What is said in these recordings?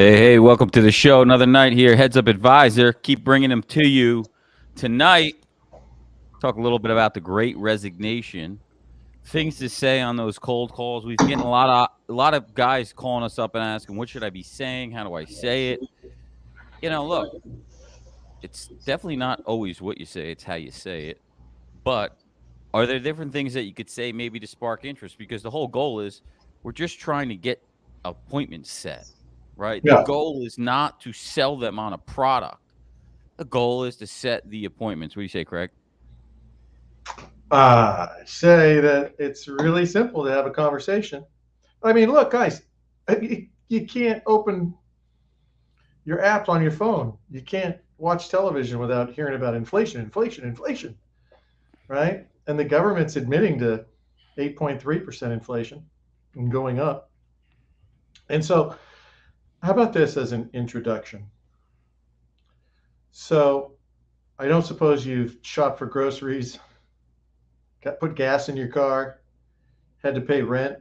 Hey, welcome to the show. Another night here. Heads Up Advisor. Keep bringing them to you. Tonight, talk a little bit about the Great Resignation. Things to say on those cold calls. We've getting a lot of guys calling us up and asking, "What should I be saying? How do I say it?" Look, it's definitely not always what you say; it's how you say it. But are there different things that you could say maybe to spark interest? Because the whole goal is we're just trying to get appointments set, right? The Yeah. goal is not to sell them on a product. The goal is to set the appointments. What do you say, Craig? I say that it's really simple to have a conversation. I mean, look, guys, you can't open your apps on your phone. You can't watch television without hearing about inflation, right? And the government's admitting to 8.3% inflation and going up. And so, how about this as an introduction? So, I don't suppose you've shopped for groceries, put gas in your car, had to pay rent,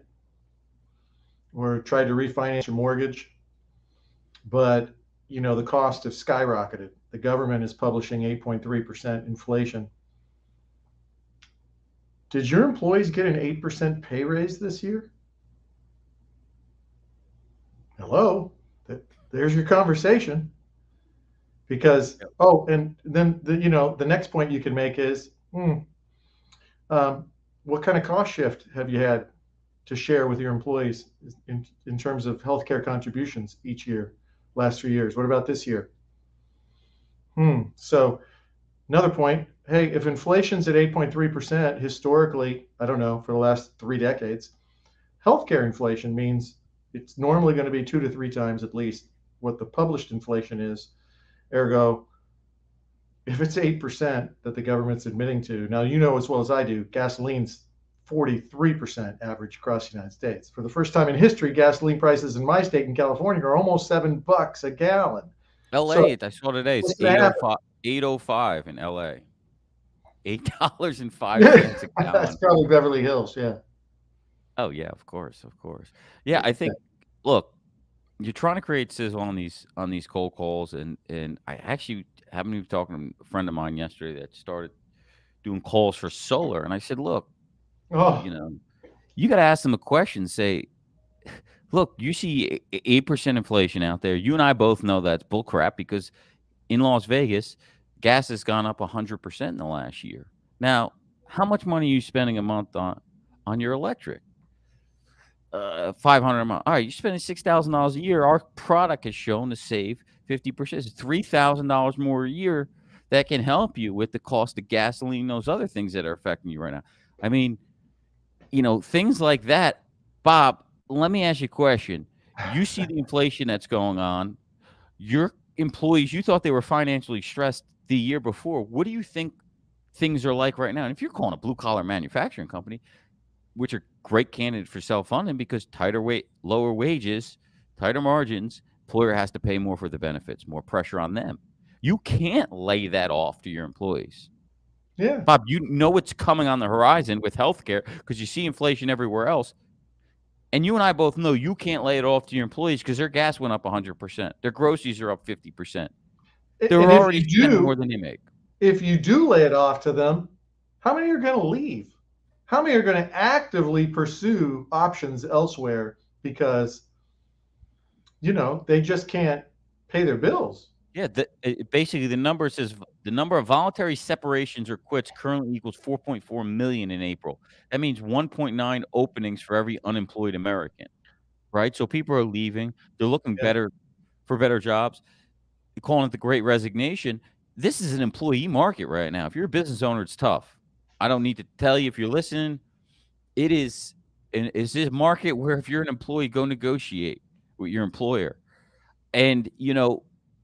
or tried to refinance your mortgage, but the cost have skyrocketed. The government is publishing 8.3% inflation. Did your employees get an 8% pay raise this year? Hello, there's your conversation. Because and then the next point you can make is, what kind of cost shift have you had to share with your employees in terms of healthcare contributions each year, last 3 years? What about this year? So another point, hey, if inflation's at 8.3% historically, I don't know, for the last 3 decades, healthcare inflation means it's normally going to be 2 to 3 times at least what the published inflation is. Ergo, if it's 8% that the government's admitting to, now you know as well as I do, gasoline's 43% average across the United States. For the first time in history, gasoline prices in my state in California are almost $7 a gallon. So LA, I saw today, it's what's going to happen? 805 in LA. $8.05 a That's gallon. probably Beverly Hills. Yeah. Oh yeah, of course, of course. Yeah, I think look, you're trying to create sizzle on these cold calls, and I actually happened to be talking to a friend of mine yesterday that started doing calls for solar, and I said, look, Oh, you know, you got to ask them a question. Say, look, you see 8% inflation out there. You and I both know that's bull crap because in Las Vegas, gas has gone up 100% in the last year. Now, how much money are you spending a month on your electric? 500 a month. All right, you're spending $6,000 a year. Our product has shown to save 50%. It's $3,000 more a year that can help you with the cost of gasoline, those other things that are affecting you right now. I mean, things like that. Bob, let me ask you a question. You see the inflation that's going on. Your employees, you thought they were financially stressed the year before. What do you think things are like right now? And if you're calling a blue collar manufacturing company, which are great candidates for self-funding because lower wages, tighter margins, employer has to pay more for the benefits, more pressure on them. You can't lay that off to your employees. yeah. Bob, you know what's coming on the horizon with healthcare because you see inflation everywhere else. And you and I both know you can't lay it off to your employees because their gas went up 100%. Their groceries are up 50%. They're And already spending more than they make. if you do lay it off to them, how many are going to leave? How many are going to actively pursue options elsewhere because they just can't pay their bills? Yeah, basically the number says the number of voluntary separations or quits currently equals 4.4 million in April. That means 1.9 openings for every unemployed American, right? So people are leaving. They're looking Yeah. for better jobs. You're calling it the Great Resignation. This is an employee market right now. If you're a business owner, it's tough. I don't need to tell you if you're listening. It is this market where if you're an employee, go negotiate with your employer. And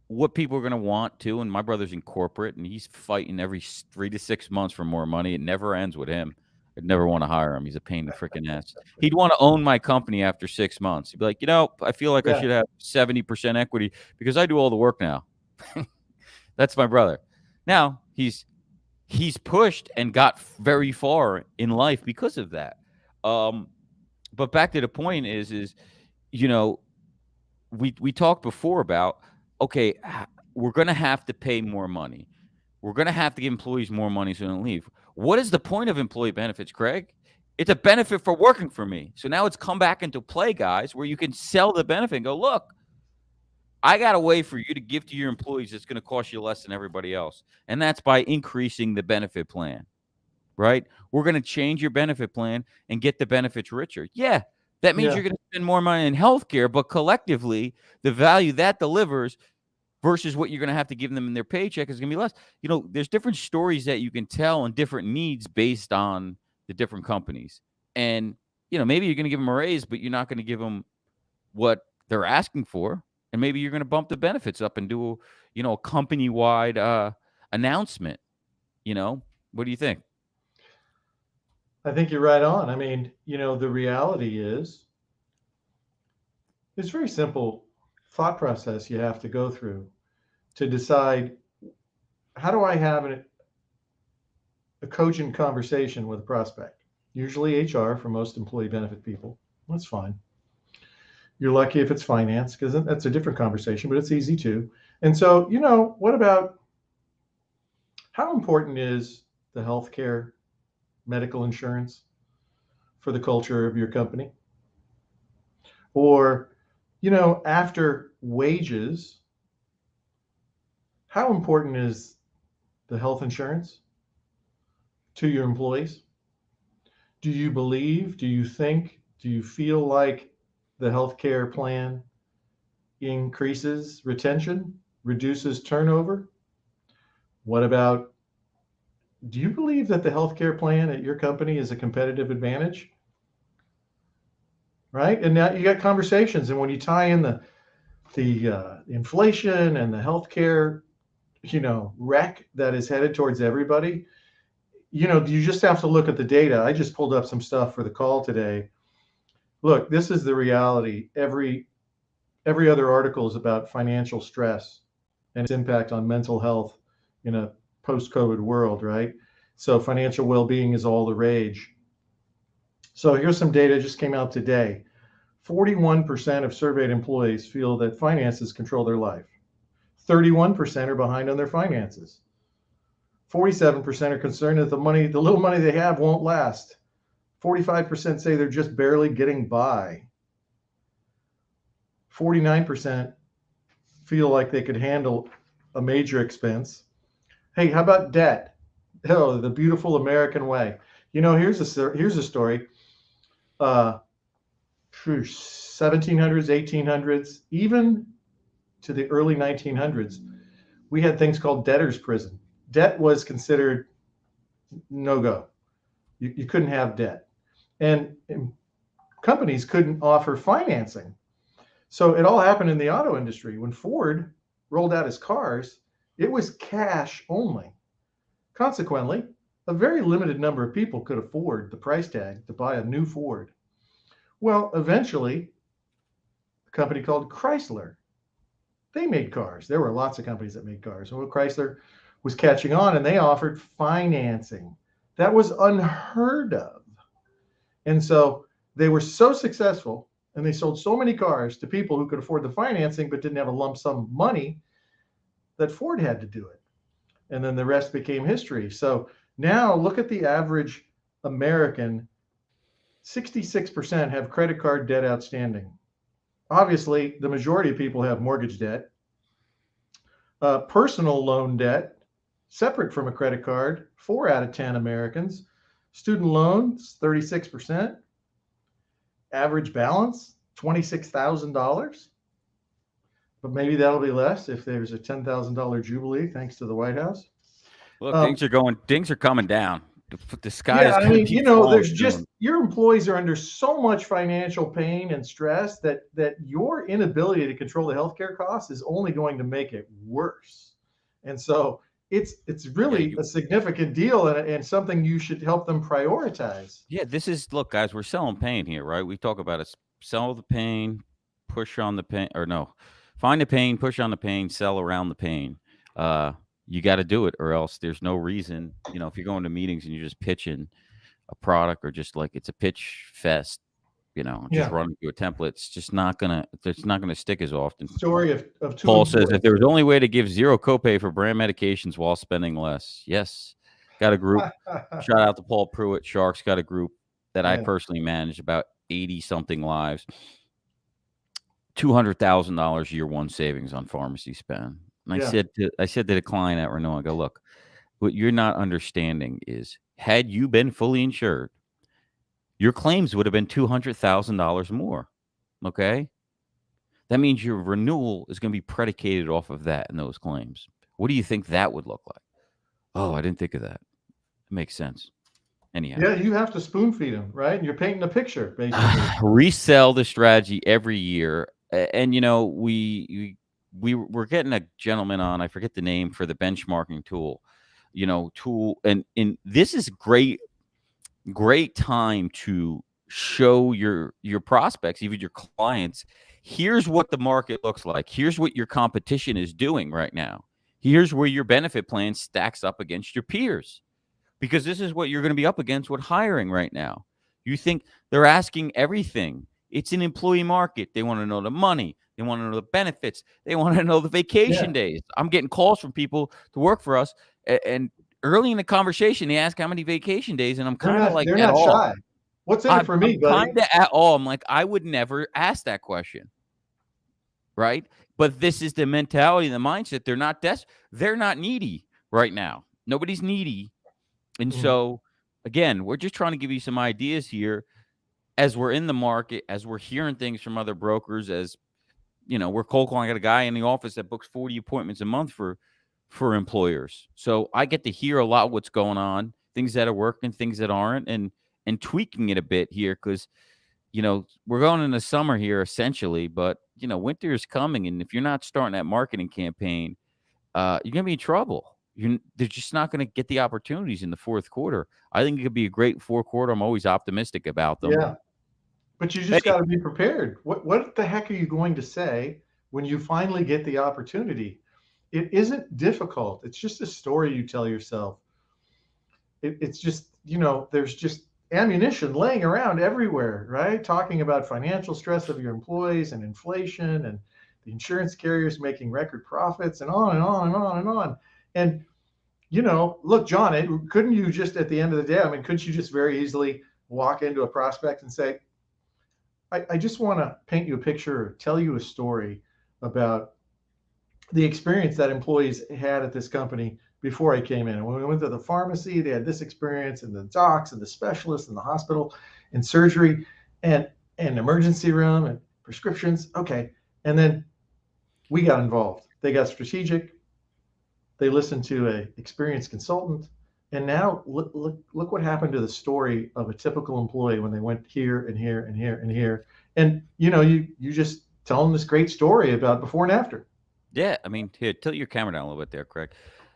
what people are going to want to, and my brother's in corporate and he's fighting every 3 to 6 months for more money. It never ends with him. I'd never want to hire him. He's a pain in the freaking ass. He'd want to own my company after 6 months. He'd be like, I feel like I Yeah. should have 70% equity because I do all the work now. That's my brother. Now he's pushed and got very far in life because of that. But back to the point is, you know, we talked before about, okay, we're going to have to pay more money. We're going to have to give employees more money so they don't leave. What is the point of employee benefits, Craig? It's a benefit for working for me. So now it's come back into play, guys, where you can sell the benefit and go, look, I got a way for you to give to your employees that's going to cost you less than everybody else. And that's by increasing the benefit plan, right? We're going to change your benefit plan and get the benefits richer. Yeah, that means Yeah. you're going to spend more money in healthcare, but collectively, the value that delivers versus what you're going to have to give them in their paycheck is going to be less. There's different stories that you can tell and different needs based on the different companies. And, maybe you're going to give them a raise, but you're not going to give them what they're asking for. And maybe you're going to bump the benefits up and do, a company-wide announcement. What do you think? I think you're right on. I mean, the reality is it's very simple thought process you have to go through to decide, how do I have a cogent conversation with a prospect? Usually HR for most employee benefit people. That's fine. You're lucky if it's finance, because that's a different conversation, but it's easy too. And so, what about, how important is the healthcare medical insurance for the culture of your company? Or, after wages, how important is the health insurance to your employees? Do you believe, do you think, do you feel like the healthcare plan increases retention, reduces turnover? What about, do you believe that the healthcare plan at your company is a competitive advantage? Right? And now you got conversations, and when you tie in the inflation and the healthcare, wreck that is headed towards everybody, you just have to look at the data. I just pulled up some stuff for the call today. Look, this is the reality. Every other article is about financial stress and its impact on mental health in a post-COVID world, right? So financial well-being is all the rage. So here's some data just came out today. 41% of surveyed employees feel that finances control their life. 31% are behind on their finances. 47% are concerned that the little money they have won't last. 45% say they're just barely getting by. 49% feel like they could handle a major expense. Hey, how about debt? Oh, the beautiful American way. Here's a story. 1700s, 1800s, even to the early 1900s, we had things called debtor's prison. Debt was considered no-go. You couldn't have debt. And companies couldn't offer financing. So it all happened in the auto industry. When Ford rolled out his cars, it was cash only. Consequently, a very limited number of people could afford the price tag to buy a new Ford. Well, eventually, a company called Chrysler, they made cars. There were lots of companies that made cars. Well, Chrysler was catching on, and they offered financing. That was unheard of. And so they were so successful, and they sold so many cars to people who could afford the financing but didn't have a lump sum money, that Ford had to do it. And then the rest became history. So now look at the average American. 66% have credit card debt outstanding. Obviously, the majority of people have mortgage debt. Personal loan debt, separate from a credit card, 4 out of 10 Americans. Student loans, 36%. Average balance, $26,000. But maybe that'll be less if there's a $10,000 jubilee, thanks to the White House. Look, things are coming down. The sky Yeah, is I going mean, to be falling there's soon. just, your employees are under so much financial pain and stress that your inability to control the healthcare costs is only going to make it worse. And so it's really a significant deal, and something you should help them prioritize. Yeah, look, guys, we're selling pain here, right? We talk about it. Sell the pain, push on the pain, or no, find the pain, push on the pain, sell around the pain. You got to do it, or else there's no reason. If you're going to meetings and you're just pitching a product, or just like it's a pitch fest, just Yeah. running through a template. It's not gonna stick as often. Story of two Paul says, employees. if there was only way to give zero copay for brand medications while spending less. Yes. Got a group. Shout out to Paul Pruitt. Sharks got a group that I Yeah. personally manage, about 80 something lives. $200,000 year one savings on pharmacy spend. And Yeah. I said to the client at renewal, I go, look, what you're not understanding is, had you been fully insured, your claims would have been $200,000 more. Okay. That means your renewal is going to be predicated off of that and those claims. What do you think that would look like? Oh, I didn't think of that. It makes sense. Anyhow, Yeah, you have to spoon feed them, right? You're painting a picture, basically. resell the strategy every year. And, we're getting a gentleman on, I forget the name, for the benchmarking tool, and this is great time to show your prospects, even your clients, here's what the market looks like. Here's what your competition is doing right now. Here's where your benefit plan stacks up against your peers, because this is what you're going to be up against with hiring right now. You think they're asking everything. It's an employee market. They want to know the money. They want to know the benefits. They want to know the vacation Yeah. days. I'm getting calls from people to work for us, and early in the conversation, they ask how many vacation days, and I'm They're kind of not like they're at not all. shy. What's in it for me, I'm buddy? kind of at all. I'm like, I would never ask that question, right? But this is the mentality, the mindset. They're not needy right now. Nobody's needy, and Mhm. so again, we're just trying to give you some ideas here as we're in the market, as we're hearing things from other brokers, as we're cold calling. I got a guy in the office that books 40 appointments a month for employers. So I get to hear a lot what's going on, things that are working, things that aren't, and tweaking it a bit here, because we're going into summer here essentially, but winter is coming, and if you're not starting that marketing campaign, you're gonna be in trouble. They're just not gonna get the opportunities in the fourth quarter. I think it could be a great fourth quarter. I'm always optimistic about them. Yeah. But you just Hey, got to be prepared. What the heck are you going to say when you finally get the opportunity? It isn't difficult. It's just a story you tell yourself. It's just, there's just ammunition laying around everywhere, right? Talking about financial stress of your employees and inflation and the insurance carriers making record profits and on and on and on and on. And, look, John, couldn't you just at the end of the day, I mean, couldn't you just very easily walk into a prospect and say, I just want to paint you a picture, or tell you a story about the experience that employees had at this company before I came in. And when we went to the pharmacy, they had this experience, and the docs and the specialists in the hospital and surgery and emergency room and prescriptions. Okay. And then we got involved. They got strategic. They listened to a experienced consultant. And now look what happened to the story of a typical employee when they went here and here and here and here. And you just tell them this great story about before and after. yeah, I mean, here, tilt your camera down a little bit there, Craig.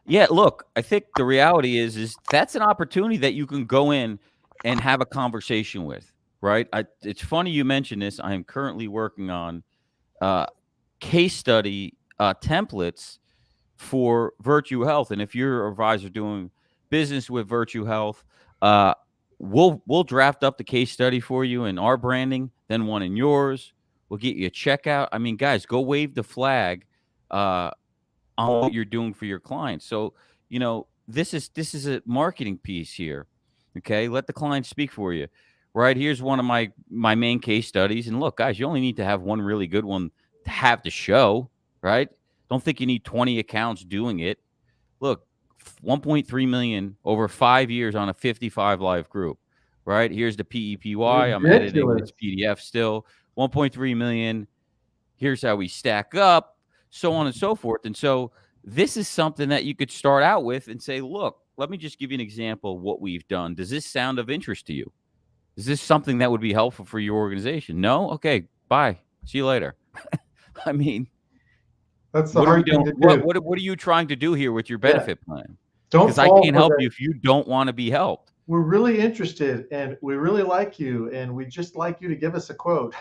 Yeah, look, I think the reality is that's an opportunity that you can go in and have a conversation with, right? It's funny you mentioned this. I am currently working on uh, case study templates for Virtue Health, and if you're a advisor doing business with Virtue Health, uh, we'll draft up the case study for you in our branding, then one in yours. We'll get you a checkout. I mean, guys, go wave the flag uh, on what you're doing for your clients. So, this is a marketing piece here. Okay, let the client speak for you. Right, here's one of my main case studies. And look, guys, you only need to have one really good one to have to show. Right, don't think you need 20 accounts doing it. Look, 1.3 million over 5 years on a 55 live group. Right, here's the PEPY. I'm editing this Ridiculous. PDF still. 1.3 million. Here's how we stack up, so on and so forth. And so this is something that you could start out with and say, look, let me just give you an example of what we've done. Does this sound of interest to you? Is this something that would be helpful for your organization? No? Okay, bye. See you later. I mean, That's the what are we hard thing doing? to What, do. what, what are you trying to do here with your Yeah. benefit plan? Don't Because I fall can't for help that. you if you don't want to be helped. We're really interested and we really like you, and we just like you to give us a quote.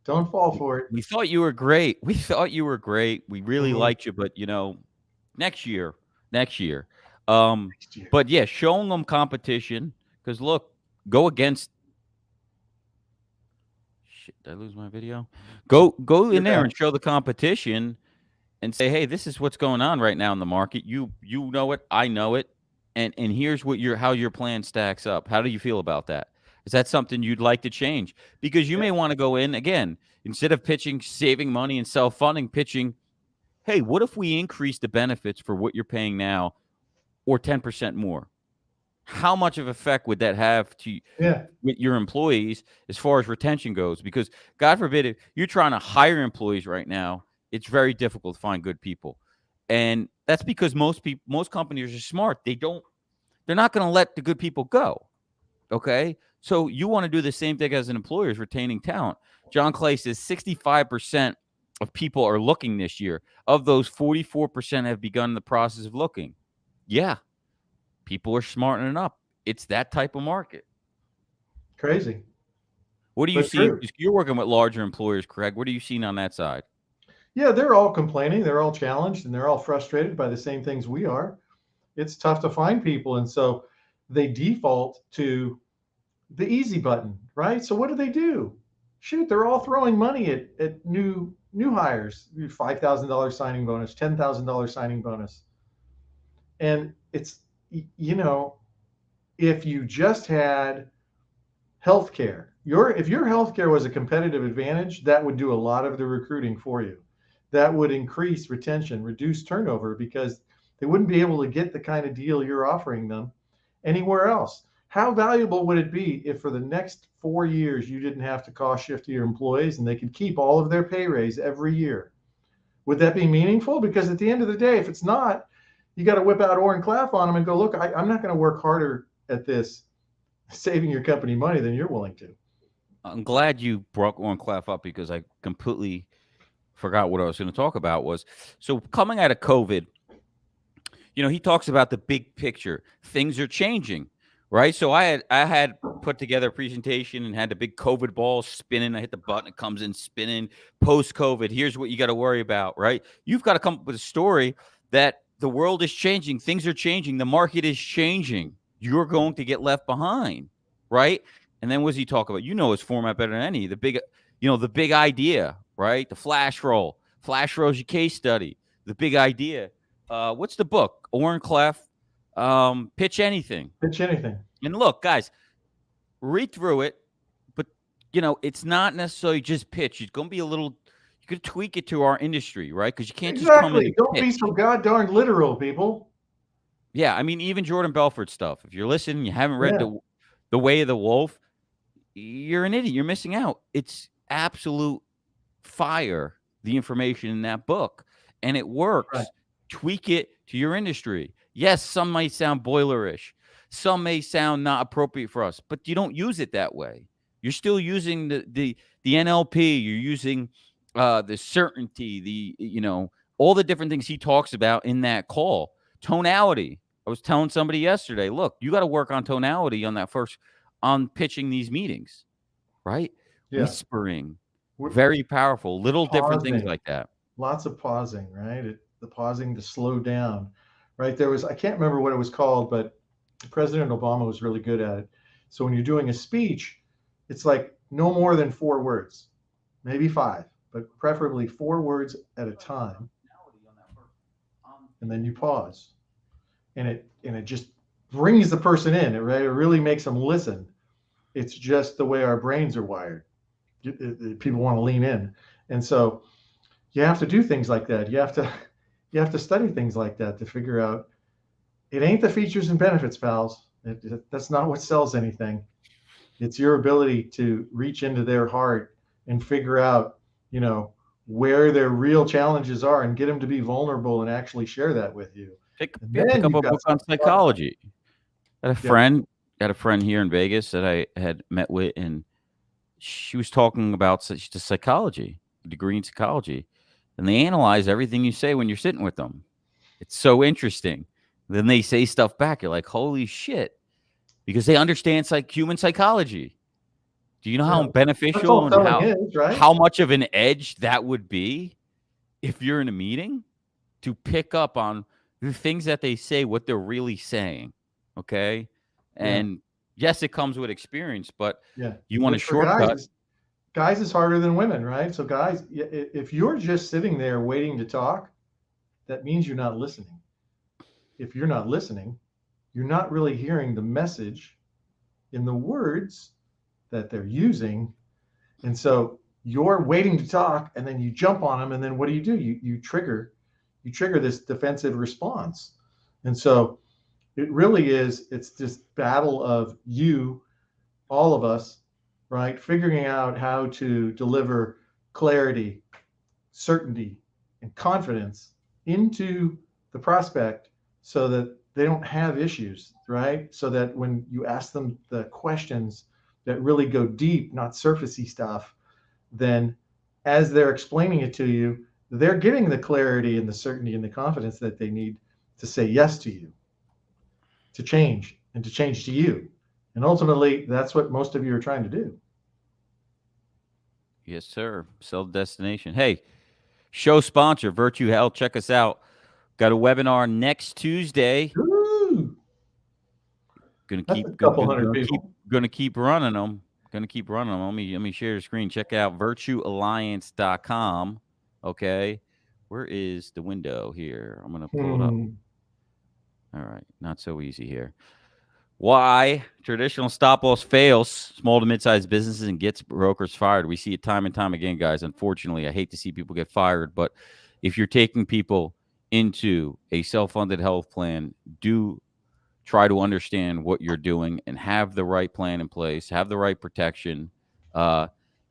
Don't fall for it. We thought you were great. We thought you were great. We really Mhm. liked you, but next year, next year. Um, Next year. but yeah, showing them competition, because look, go against shit, did I lose my video? Go You're in there back. and show the competition and say, hey, this is what's going on right now in the market. You know it, I know it, and here's what how your plan stacks up. How do you feel about that? Is that something you'd like to change? Because you Yeah. may want to go in again, instead of pitching saving money and self-funding, pitching, hey, what if we increase the benefits for what you're paying now or 10% more? How much of effect would that have to Yeah. with your employees as far as retention goes? Because God forbid, if you're trying to hire employees right now, it's very difficult to find good people. And that's because most companies are smart. They're not going to let the good people go. Okay. So you want to do the same thing as an employer, is retaining talent. John Clay says 65% of people are looking this year. Of those, 44% have begun the process of looking. Yeah. People are smartening up. It's that type of market. Crazy, What do you but see? true. You're working with larger employers, Craig. What are you seeing on that side? Yeah, they're all complaining. They're all challenged and they're all frustrated by the same things we are. It's tough to find people. And so they default to the easy button, right? So what do? Shoot, they're all throwing money at new hires, $5,000 signing bonus, $10,000 signing bonus. And it's, you know, if you just had healthcare, if your healthcare was a competitive advantage, that would do a lot of the recruiting for you. That would increase retention, reduce turnover, because they wouldn't be able to get the kind of deal you're offering them anywhere else. How valuable would it be if for the next 4 years you didn't have to cost shift to your employees and they could keep all of their pay raise every year? Would that be meaningful? Because at the end of the day, if it's not, you got to whip out Oren Claff on them and go, look, I'm not going to work harder at this saving your company money than you're willing to. I'm glad you brought Warren Claff up, because I completely forgot what I was going to talk about. Was so coming out of COVID, he talks about the big picture. Things are changing, right? So I had put together a presentation and had the big COVID ball spinning. I hit the button, it comes in spinning. Post COVID, here's what you got to worry about, right? You've got to come up with a story that the world is changing, things are changing, the market is changing. You're going to get left behind, right? And then what does he talk about? His format better than any. The big idea, right? The flash roll. Flash roll's your case study. The big idea. What's the book? Oren Clef. Pitch anything. Pitch anything. And look, guys, read through it, but it's not necessarily just pitch. It's going to be you could tweak it to our industry, right? Because you can't just come in Exactly. and Don't pitch. be so goddamn literal, people. Yeah, I mean, even Jordan Belfort stuff. If you're listening, you haven't read Yeah. the Way of the Wolf, you're an idiot. You're missing out. It's absolute fire, the information in that book, and it works. Right. Tweak it to your industry. Yes, some might sound boilerish. Some may sound not appropriate for us, but you don't use it that way. You're still using the NLP. You're using the certainty, all the different things he talks about in that call. Tonality. I was telling somebody yesterday, look, you got to work on tonality on pitching these meetings, right? Yeah. Whispering, We're very powerful, little different things pausing. like that. Lots of pausing, right? The pausing to slow down, right? I can't remember what it was called, but President Obama was really good at it. So when you're doing a speech, it's like no more than 4 words, maybe 5, but preferably 4 words at a time. And then you pause. And it just brings the person in. It really makes them listen. It's just the way our brains are wired. People want to lean in. And so you have to do things like that. You have to study things like that to figure out it ain't the features and benefits, pals. That's not what sells anything. It's your ability to reach into their heart and figure out, where their real challenges are and get them to be vulnerable and actually share that with you. Pick Then up you've a got book on something to talk about. psychology. I had a friend here in Vegas that I had met with, and she was talking about the psychology, degree in psychology, and they analyze everything you say when you're sitting with them. It's so interesting. Then they say stuff back. You're like, holy shit, because they understand human psychology. Do you know how That's all beneficial and selling is, right? how much of an edge that would be if you're in a meeting to pick up on the things that they say, what they're really saying? Okay, and yes, it comes with experience, but Yeah. you want a Which for shortcut. guys is harder than women, right? So guys, if you're just sitting there waiting to talk, that means you're not listening. If you're not listening, you're not really hearing the message in the words that they're using. And so you're waiting to talk, and then you jump on them, and then what do? You trigger this defensive response. And so it really is, it's this battle of all of us, right? Figuring out how to deliver clarity, certainty, and confidence into the prospect so that they don't have issues, right? So that when you ask them the questions that really go deep, not surfacey stuff, then as they're explaining it to you, they're getting the clarity and the certainty and the confidence that they need to say yes to you, to change, and to change to you. And ultimately, that's what most of you are trying to do. Yes, sir. Sell destination. Hey, show sponsor, Virtue Health. Check us out. Got a webinar next Tuesday. Ooh, Gonna that's keep a couple hundred people. gonna keep running them. Gonna keep running them. Let me share the screen. Check out virtuealliance.com. Okay. Where is the window here? I'm gonna pull it up. All right. Not so easy here. Why traditional stop loss fails small to mid-sized businesses and gets brokers fired. We see it time and time again, guys. Unfortunately, I hate to see people get fired, but if you're taking people into a self-funded health plan, do try to understand what you're doing and have the right plan in place, have the right protection, or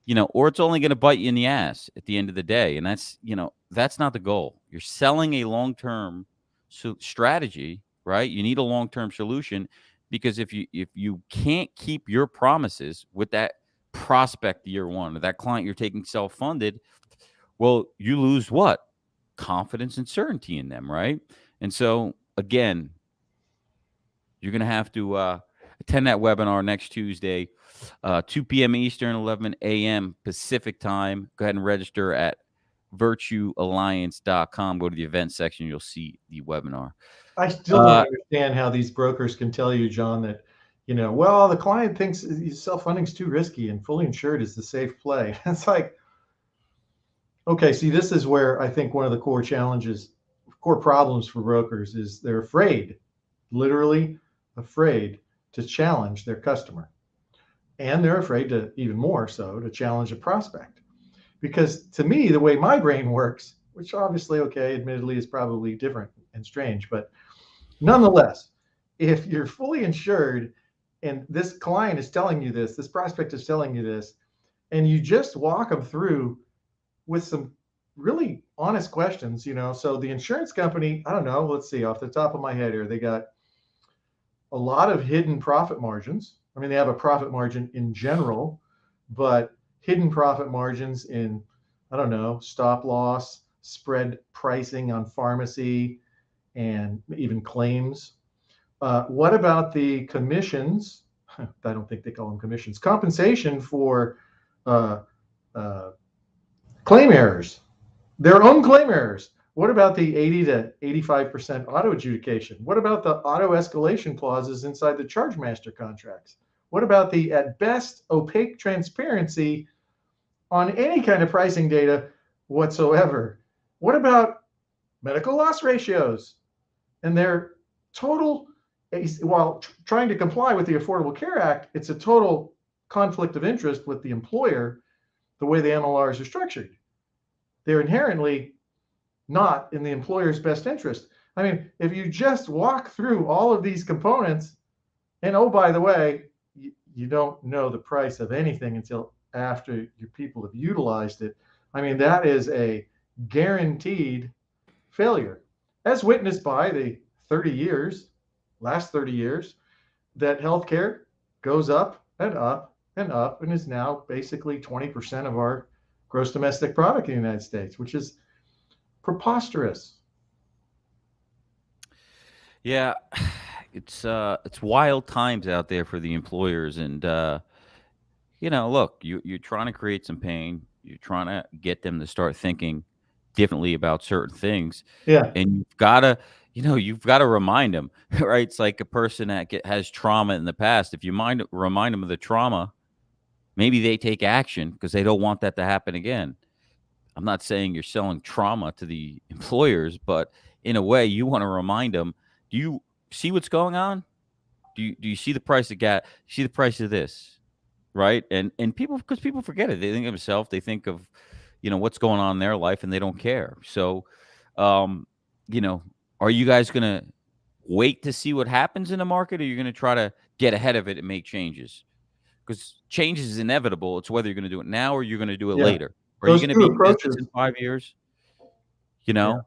it's only going to bite you in the ass at the end of the day. And that's not the goal. You're selling a long-term strategy, right? You need a long-term solution, because if you can't keep your promises with that prospect year one, or that client you're taking self-funded, well, you lose what? Confidence and certainty in them, right? And so again, you're going to have to attend that webinar next Tuesday, 2 p.m. Eastern, 11 a.m. Pacific time. Go ahead and register at virtuealliance.com. Go to the event section. You'll see the webinar. I still don't understand how these brokers can tell you, John, that, well, the client thinks self-funding is too risky and fully insured is the safe play. It's like, okay, see, this is where I think one of the core problems for brokers is they're afraid, literally afraid, to challenge their customer. And they're afraid to, even more so, to challenge a prospect. Because to me, the way my brain works, which obviously, okay, admittedly is probably different and strange, but nonetheless, if you're fully insured and this client is telling you this prospect is telling you this, and you just walk them through with some really honest questions, so the insurance company, I don't know, let's see, off the top of my head here, they got a lot of hidden profit margins. I mean, they have a profit margin in general, but hidden profit margins in, I don't know, stop loss, spread pricing on pharmacy, and even claims. What about the commissions? I don't think they call them commissions. Compensation for claim errors, their own claim errors. What about the 80 to 85% auto adjudication? What about the auto escalation clauses inside the charge master contracts? What about the, at best, opaque transparency on any kind of pricing data whatsoever? What about medical loss ratios and their total, while trying to comply with the Affordable Care Act, it's a total conflict of interest with the employer, the way the MLRs are structured. They're inherently not in the employer's best interest. I mean, if you just walk through all of these components, and oh, by the way, you don't know the price of anything until after your people have utilized it. I mean, that is a guaranteed failure, as witnessed by the last 30 years, that healthcare goes up and up and up and is now basically 20% of our gross domestic product in the United States, which is preposterous. Yeah, it's wild times out there for the employers, and look, you're trying to create some pain. You're trying to get them to start thinking differently about certain things. Yeah. And you've got to remind them, right? It's like a person that has trauma in the past. If you remind them of the trauma, maybe they take action because they don't want that to happen again. I'm not saying you're selling trauma to the employers, but in a way, you want to remind them, do you see what's going on? Do you see the price of gas? See the price of this, right? And people, because people forget it. They think of themselves. They think of, what's going on in their life, and they don't care. So, um, you know, are you guys gonna wait to see what happens in the market, or you're gonna try to get ahead of it and make changes? Because change is inevitable. It's whether you're gonna do it now or you're gonna do it Yeah. later. Are you Those gonna two be in business in approaches. 5 years? You Yeah. know,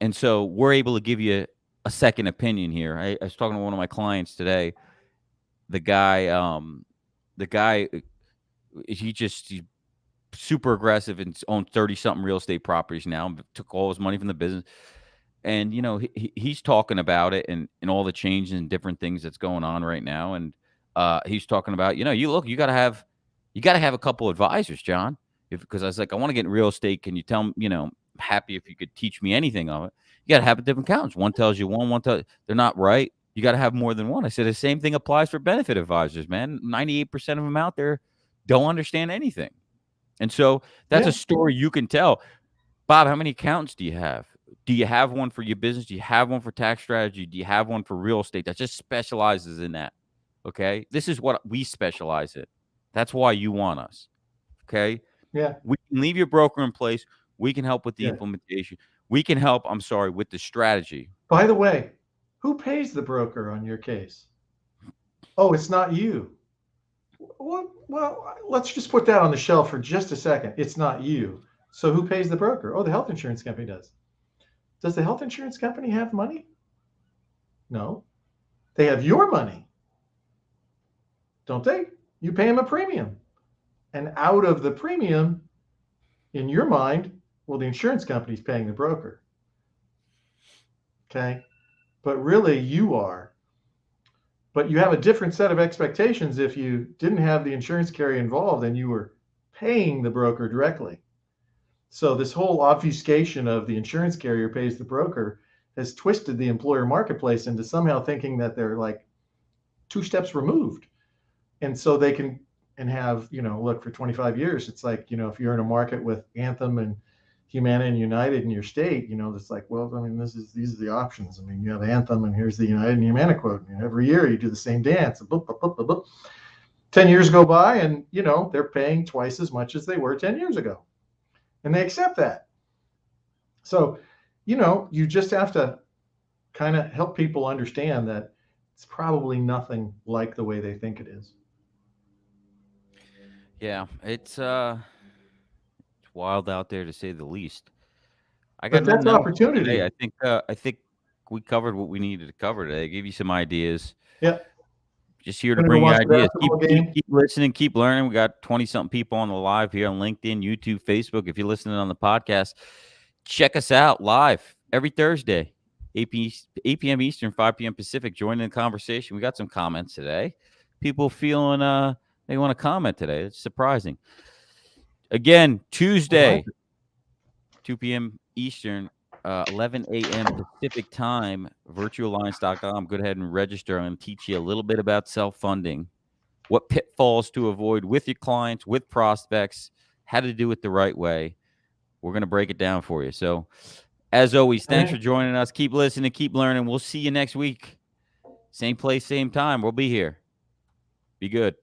and so we're able to give you a second opinion here. I was talking to one of my clients today. The guy, the guy, he's super aggressive and owns 30 something real estate properties now. Took all his money from the business, and he's talking about it and all the changes and different things that's going on right now. And he's talking about, you got to have a couple advisors, John. Because I was like, I want to get in real estate. Can you tell me, I'm happy if you could teach me anything of it. You got to have a different accountants. One tells you one tells they're not right. You got to have more than one. I said the same thing applies for benefit advisors, man. 98% of them out there don't understand anything. And so that's Yeah. a story you can tell. Bob, how many accountants do you have? Do you have one for your business? Do you have one for tax strategy? Do you have one for real estate that just specializes in that? Okay. This is what we specialize in. That's why you want us. Okay. Yeah. We can leave your broker in place. We can help with the Yeah. implementation. We can help, with the strategy. By the way, who pays the broker on your case? Oh, it's not you. Well, let's just put that on the shelf for just a second. It's not you. So who pays the broker? Oh, the health insurance company does. Does the health insurance company have money? No. They have your money, don't they? You pay them a premium. And out of the premium, in your mind, well, the insurance company's paying the broker. Okay. But really, you are. But you have a different set of expectations if you didn't have the insurance carrier involved and you were paying the broker directly. So this whole obfuscation of the insurance carrier pays the broker has twisted the employer marketplace into somehow thinking that they're like two steps removed. And so they can have, look, for 25 years, it's like, if you're in a market with Anthem and Humana and United in your state, it's like, well, I mean, these are the options. I mean, you have Anthem and here's the United and Humana quote. And every year you do the same dance. 10 years go by and, they're paying twice as much as they were 10 years ago. And they accept that. So, you just have to kind of help people understand that it's probably nothing like the way they think it is. Yeah, it's wild out there to say the least. I got But that's nothing else today. opportunity. I think we covered what we needed to cover today. I gave you some ideas. Yeah. Just here to Gonna go bring you watch the ideas. basketball game. Keep listening, keep learning. We got 20-something people on the live here on LinkedIn, YouTube, Facebook. If you're listening on the podcast, check us out live every Thursday, 8 p.m. Eastern, 5 p.m. Pacific. Join in the conversation. We got some comments today. People feeling they want to comment today. It's surprising. Again, Tuesday, 2 p.m. Eastern, 11 a.m. Pacific time, virtualalliance.com. Go ahead and register and teach you a little bit about self-funding, what pitfalls to avoid with your clients, with prospects, how to do it the right way. We're going to break it down for you. So, as always, thanks for joining us. Keep listening, keep learning. We'll see you next week. Same place, same time. We'll be here. Be good.